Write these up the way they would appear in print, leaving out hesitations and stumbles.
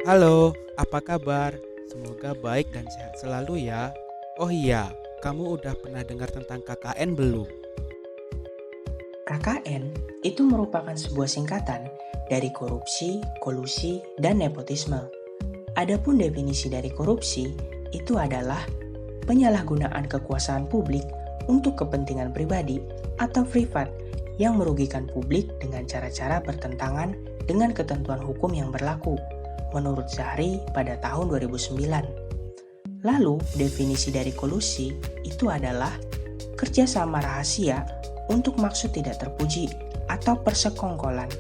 Halo, apa kabar? Semoga baik dan sehat selalu ya. Oh iya, kamu udah pernah dengar tentang KKN belum? KKN itu merupakan sebuah singkatan dari korupsi, kolusi, dan nepotisme. Adapun definisi dari korupsi itu adalah penyalahgunaan kekuasaan publik untuk kepentingan pribadi atau privat yang merugikan publik dengan cara-cara bertentangan dengan ketentuan hukum yang berlaku, menurut Zahri pada tahun 2009. Lalu, definisi dari kolusi itu adalah kerjasama rahasia untuk maksud tidak terpuji atau persekongkolan,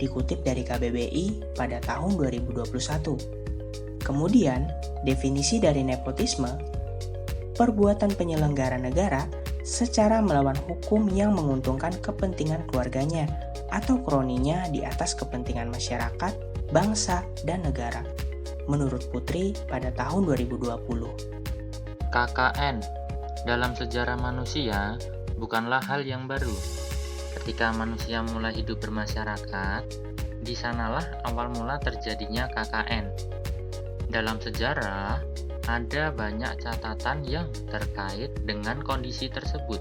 dikutip dari KBBI pada tahun 2021. Kemudian, definisi dari nepotisme, perbuatan penyelenggara negara secara melawan hukum yang menguntungkan kepentingan keluarganya atau kroninya di atas kepentingan masyarakat, bangsa, dan negara. Menurut Putri pada tahun 2020. KKN dalam sejarah manusia bukanlah hal yang baru. Ketika manusia mulai hidup bermasyarakat, di sanalah awal mula terjadinya KKN. Dalam sejarah, ada banyak catatan yang terkait dengan kondisi tersebut.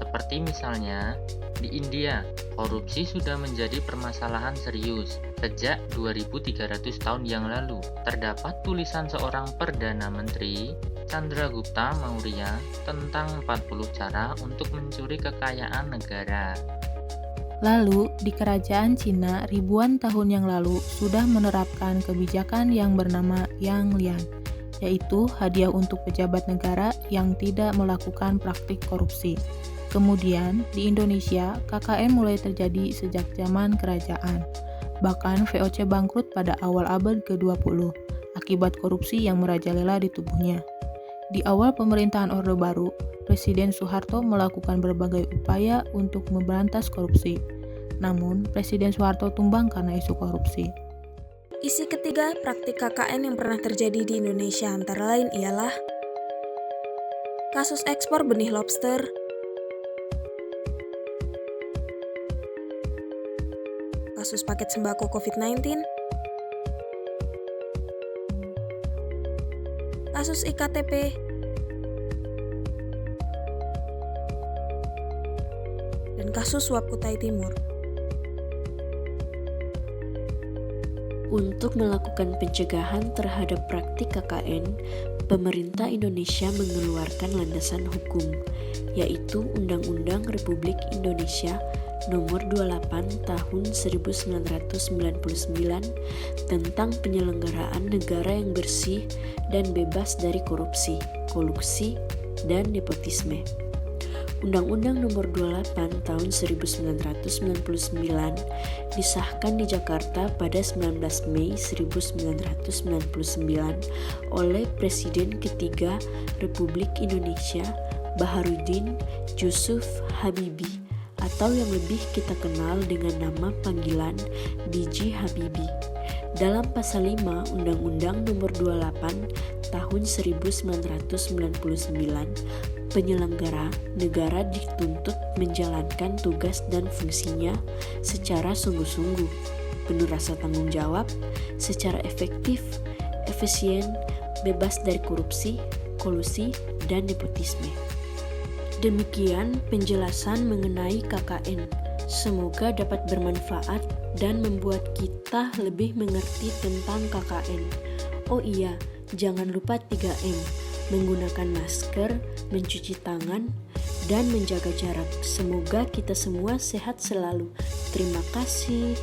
Seperti misalnya, di India, korupsi sudah menjadi permasalahan serius. Sejak 2300 tahun yang lalu, terdapat tulisan seorang Perdana Menteri, Chandragupta Maurya, tentang 40 cara untuk mencuri kekayaan negara. Lalu, di kerajaan Cina ribuan tahun yang lalu sudah menerapkan kebijakan yang bernama Yang Lian, yaitu hadiah untuk pejabat negara yang tidak melakukan praktik korupsi. Kemudian, di Indonesia, KKN mulai terjadi sejak zaman kerajaan. Bahkan VOC bangkrut pada awal abad ke-20 akibat korupsi yang merajalela di tubuhnya. Di awal pemerintahan Orde Baru, Presiden Soeharto melakukan berbagai upaya untuk memberantas korupsi. Namun, Presiden Soeharto tumbang karena isu korupsi. Isi ketiga praktik KKN yang pernah terjadi di Indonesia antara lain ialah kasus ekspor benih lobster, kasus paket sembako COVID-19, kasus IKTP, dan kasus suap Kutai Timur. Untuk melakukan pencegahan terhadap praktik KKN, pemerintah Indonesia mengeluarkan landasan hukum, yaitu Undang-Undang Republik Indonesia Nomor 28 Tahun 1999 tentang penyelenggaraan negara yang bersih dan bebas dari korupsi, kolusi, dan nepotisme. Undang-Undang Nomor 28 Tahun 1999 disahkan di Jakarta pada 19 Mei 1999 oleh Presiden ketiga Republik Indonesia Baharudin Yusuf Habibie, atau yang lebih kita kenal dengan nama panggilan B.J. Habibie. Dalam pasal 5 Undang-Undang Nomor 28 Tahun 1999, penyelenggara negara dituntut menjalankan tugas dan fungsinya secara sungguh-sungguh, penuh rasa tanggung jawab, secara efektif, efisien, bebas dari korupsi, kolusi, dan nepotisme. Demikian penjelasan mengenai KKN. Semoga dapat bermanfaat dan membuat kita lebih mengerti tentang KKN. Oh iya, jangan lupa 3M, menggunakan masker, mencuci tangan, dan menjaga jarak. Semoga kita semua sehat selalu. Terima kasih.